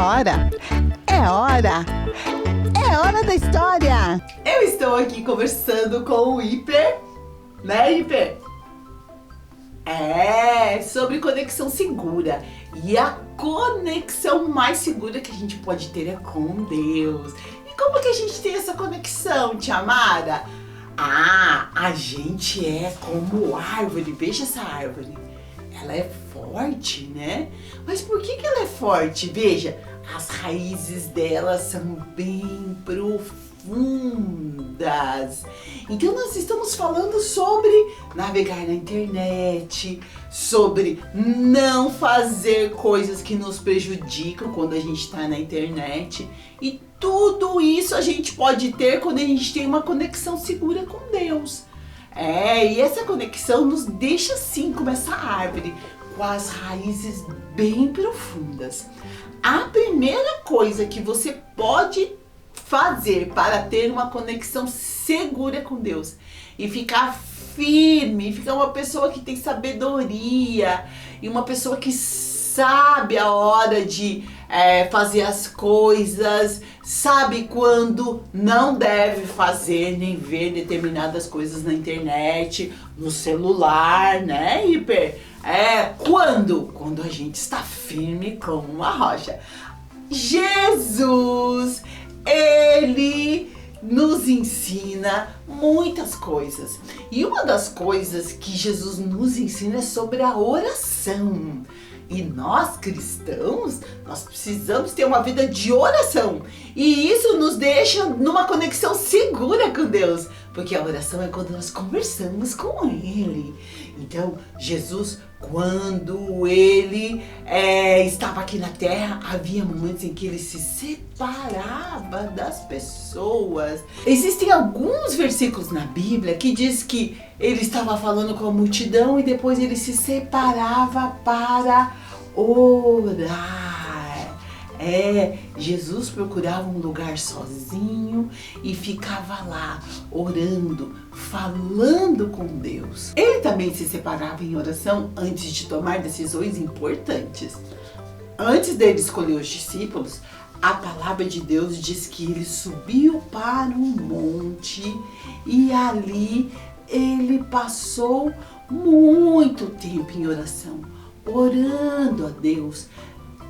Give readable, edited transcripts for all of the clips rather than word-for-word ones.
hora! É hora! É hora da história! Eu estou aqui conversando com o Hiper, né, Hiper? Sobre conexão segura. E a conexão mais segura que a gente pode ter é com Deus. E como que a gente tem essa conexão, tia Mara? A gente é como árvore. Veja essa árvore. Ela é forte, né? Mas por que ela é forte? Veja, as raízes dela são bem profundas. Então nós estamos falando sobre navegar na internet, sobre não fazer coisas que nos prejudicam quando a gente está na internet. E tudo isso a gente pode ter quando a gente tem uma conexão segura com Deus. E essa conexão nos deixa assim, como essa árvore, com as raízes bem profundas. A primeira coisa que você pode fazer para ter uma conexão segura com Deus e ficar firme, ficar uma pessoa que tem sabedoria e uma pessoa que sabe a hora de fazer as coisas, sabe quando não deve fazer nem ver determinadas coisas na internet, no celular, né, Hiper? Quando a gente está firme como uma rocha. Jesus, Ele nos ensina muitas coisas. E uma das coisas que Jesus nos ensina é sobre a oração. E nós cristãos, nós precisamos ter uma vida de oração. E isso nos deixa numa conexão segura com Deus. Porque a oração é quando nós conversamos com Ele. Então, Jesus, quando Ele estava aqui na terra, havia momentos em que Ele se separava das pessoas. Existem alguns versículos na Bíblia que diz que Ele estava falando com a multidão e depois Ele se separava para orar. Jesus procurava um lugar sozinho e ficava lá orando, falando com Deus. Ele também se separava em oração antes de tomar decisões importantes. Antes dele escolher os discípulos, a palavra de Deus diz que ele subiu para um monte e ali ele passou muito tempo em oração, orando a Deus,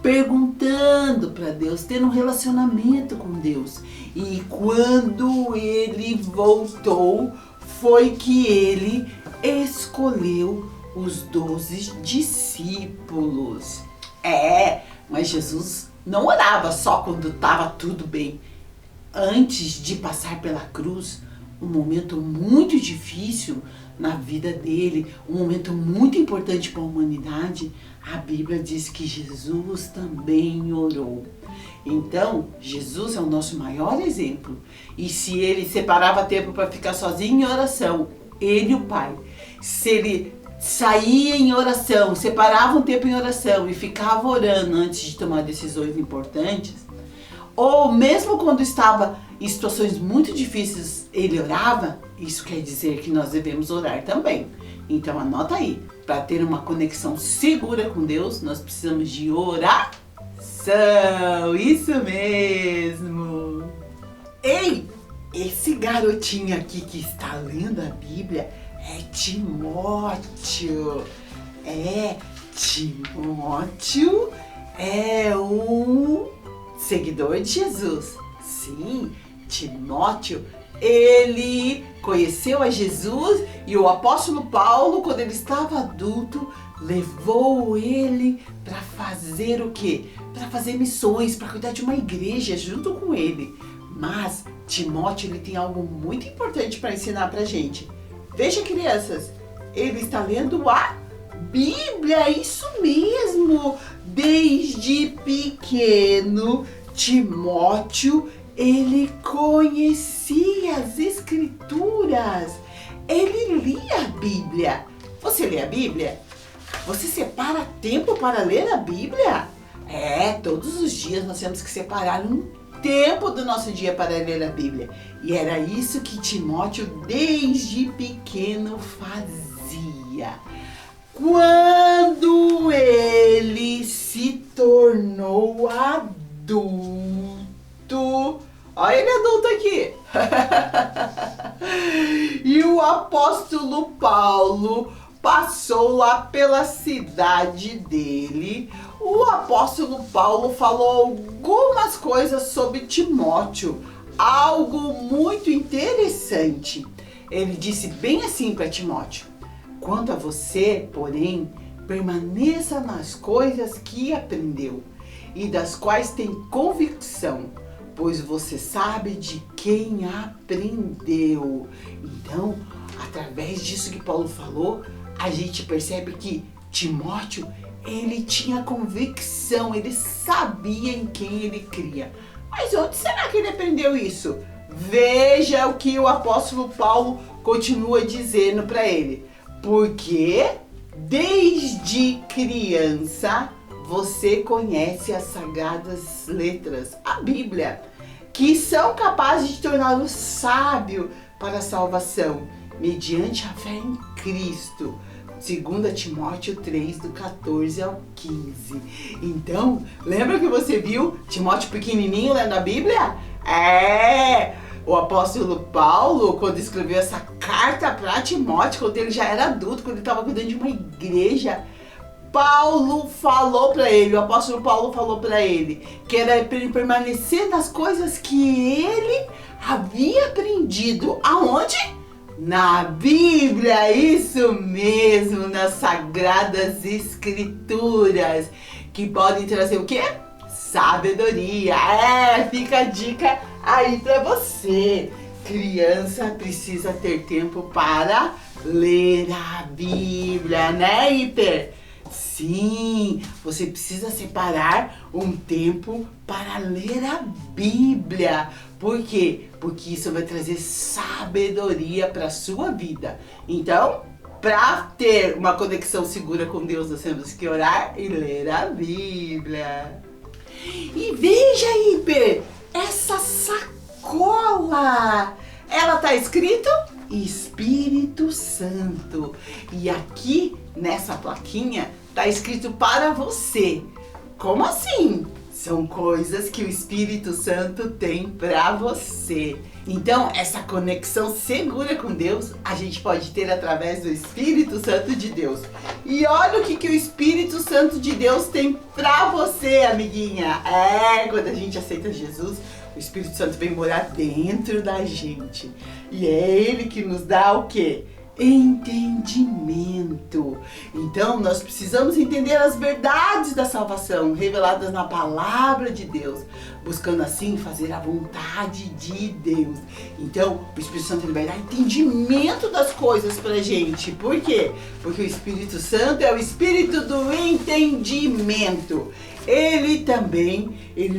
perguntando para Deus, tendo um relacionamento com Deus. E quando ele voltou, foi que ele escolheu os 12 discípulos. Mas Jesus não orava só quando estava tudo bem. Antes de passar pela cruz, um momento muito difícil na vida dele, um momento muito importante para a humanidade, a Bíblia diz que Jesus também orou. Então, Jesus é o nosso maior exemplo. E se ele separava tempo para ficar sozinho em oração, ele e o Pai, se ele saía em oração, separava um tempo em oração e ficava orando antes de tomar decisões importantes, ou mesmo quando estava em situações muito difíceis, ele orava, isso quer dizer que nós devemos orar também. Então anota aí, para ter uma conexão segura com Deus, nós precisamos de oração. Isso mesmo! Ei, esse garotinho aqui que está lendo a Bíblia é Timóteo. Timóteo é um seguidor de Jesus. Sim, Timóteo, ele conheceu a Jesus e o apóstolo Paulo, quando ele estava adulto, levou ele para fazer o quê? Para fazer missões, para cuidar de uma igreja junto com ele. Mas Timóteo, ele tem algo muito importante para ensinar para a gente. Veja, crianças, ele está lendo a Bíblia, isso mesmo! Desde pequeno, Timóteo, ele conhecia as Escrituras. Ele lia a Bíblia. Você lê a Bíblia? Você separa tempo para ler a Bíblia? Todos os dias nós temos que separar um tempo do nosso dia para ler a Bíblia. E era isso que Timóteo, desde pequeno, fazia. Quando ele se tornou adulto, adulto. Olha ele adulto aqui. E o apóstolo Paulo passou lá pela cidade dele. O apóstolo Paulo falou algumas coisas sobre Timóteo, algo muito interessante. Ele disse bem assim para Timóteo: quanto a você, porém, permaneça nas coisas que aprendeu e das quais tem convicção, pois você sabe de quem aprendeu. Então, através disso que Paulo falou, a gente percebe que Timóteo, ele tinha convicção, ele sabia em quem ele cria. Mas onde será que ele aprendeu isso? Veja o que o apóstolo Paulo continua dizendo para ele. Porque desde criança você conhece as sagradas letras, a Bíblia, que são capazes de torná-lo sábio para a salvação, mediante a fé em Cristo. 2 Timóteo 3, do 14 ao 15. Então, lembra que você viu Timóteo pequenininho lendo a Bíblia? O apóstolo Paulo, quando escreveu essa carta para Timóteo, quando ele já era adulto, quando ele estava cuidando de uma igreja, Paulo falou para ele, o apóstolo Paulo falou para ele, que era para ele permanecer nas coisas que ele havia aprendido. Aonde? Na Bíblia, isso mesmo, nas Sagradas Escrituras, que podem trazer o quê? Sabedoria. Fica a dica aí pra você. Criança precisa ter tempo para ler a Bíblia, né, Hiper? Sim, você precisa separar um tempo para ler a Bíblia. Por quê? Porque isso vai trazer sabedoria para a sua vida. Então, para ter uma conexão segura com Deus, nós temos que orar e ler a Bíblia. E veja, Hiper, essa sacola, ela tá escrito Espírito Santo. E aqui nessa plaquinha tá escrito para você. Como assim? São coisas que o Espírito Santo tem para você. Então, essa conexão segura com Deus, a gente pode ter através do Espírito Santo de Deus. E olha o que o Espírito Santo de Deus tem para você, amiguinha. Quando a gente aceita Jesus, o Espírito Santo vem morar dentro da gente. E é Ele que nos dá o quê? Entendimento. Então nós precisamos entender as verdades da salvação reveladas na palavra de Deus, buscando assim fazer a vontade de Deus. Então o Espírito Santo ele vai dar entendimento das coisas pra gente. Por quê? Porque o Espírito Santo é o Espírito do entendimento. Ele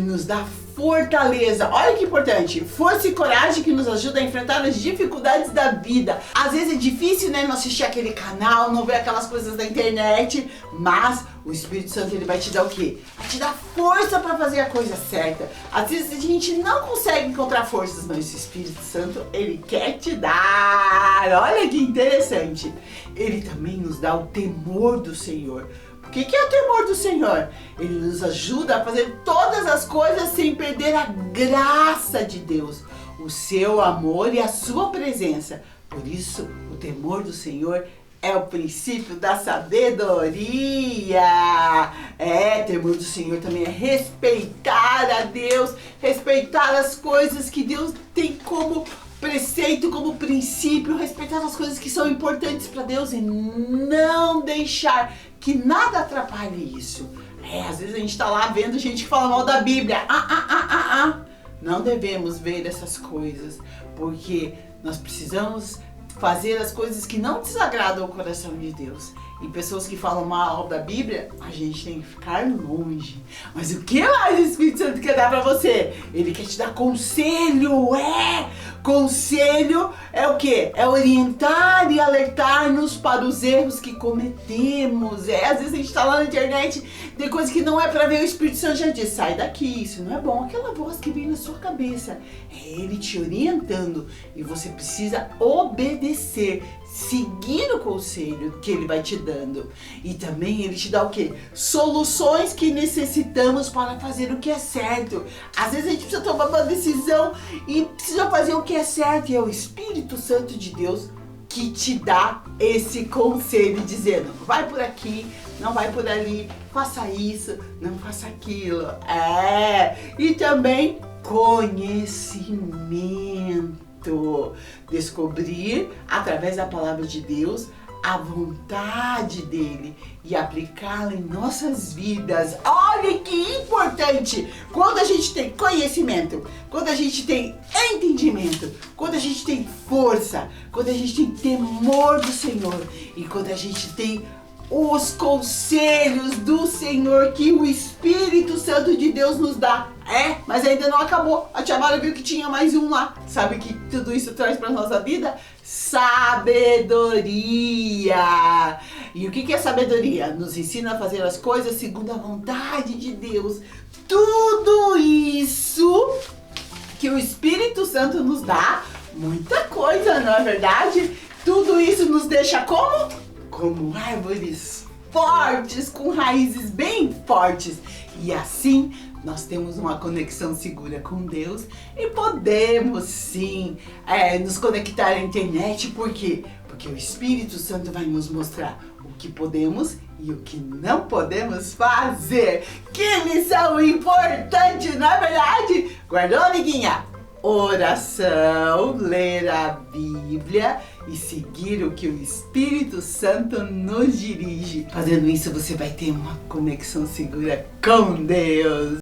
nos dá fortaleza. Olha que importante, força e coragem que nos ajuda a enfrentar as dificuldades da vida. Às vezes é difícil, né, não assistir aquele canal, não ver aquelas coisas da internet, mas o Espírito Santo ele vai te dar o quê? Vai te dar força para fazer a coisa certa. Às vezes a gente não consegue encontrar forças, mas o Espírito Santo ele quer te dar. Olha que interessante. Ele também nos dá o temor do Senhor. O que é o temor do Senhor? Ele nos ajuda a fazer todas as coisas sem perder a graça de Deus, o seu amor e a sua presença. Por isso, o temor do Senhor é o princípio da sabedoria. Temor do Senhor também é respeitar a Deus, respeitar as coisas que Deus tem como preceito, como princípio, respeitar as coisas que são importantes para Deus e não deixar que nada atrapalhe isso. Às vezes a gente tá lá vendo gente que fala mal da Bíblia. Não devemos ver essas coisas, porque nós precisamos fazer as coisas que não desagradam o coração de Deus. E pessoas que falam mal da Bíblia, a gente tem que ficar longe. Mas o que mais o Espírito Santo quer dar pra você? Ele quer te dar conselho, Conselho é o quê? É orientar e alertar-nos para os erros que cometemos. Às vezes a gente tá lá na internet, tem coisa que não é pra ver, o Espírito Santo já diz, sai daqui, isso não é bom. Aquela voz que vem na sua cabeça, é Ele te orientando e você precisa obedecer. seguir o conselho que ele vai te dando. E também ele te dá o quê? Soluções que necessitamos para fazer o que é certo. Às vezes a gente precisa tomar uma decisão e precisa fazer o que é certo. E é o Espírito Santo de Deus que te dá esse conselho, dizendo, vai por aqui, não vai por ali, faça isso, não faça aquilo. E também conhecimento. Descobrir, através da palavra de Deus, a vontade dele e aplicá-la em nossas vidas. Olha que importante! Quando a gente tem conhecimento, quando a gente tem entendimento, quando a gente tem força, quando a gente tem temor do Senhor e quando a gente tem os conselhos do Senhor que o Espírito Santo de Deus nos dá. Mas ainda não acabou. A tia Mara viu que tinha mais um lá. Sabe o que tudo isso traz para nossa vida? Sabedoria. E o que é sabedoria? Nos ensina a fazer as coisas segundo a vontade de Deus. Tudo isso que o Espírito Santo nos dá, muita coisa, não é verdade? Tudo isso nos deixa como? Como árvores fortes, com raízes bem fortes. E assim nós temos uma conexão segura com Deus e podemos sim nos conectar à internet. Por quê? Porque o Espírito Santo vai nos mostrar o que podemos e o que não podemos fazer. Que lição importante, não é verdade? Guardou, amiguinha? Oração, ler a Bíblia e seguir o que o Espírito Santo nos dirige. Fazendo isso, você vai ter uma conexão segura com Deus.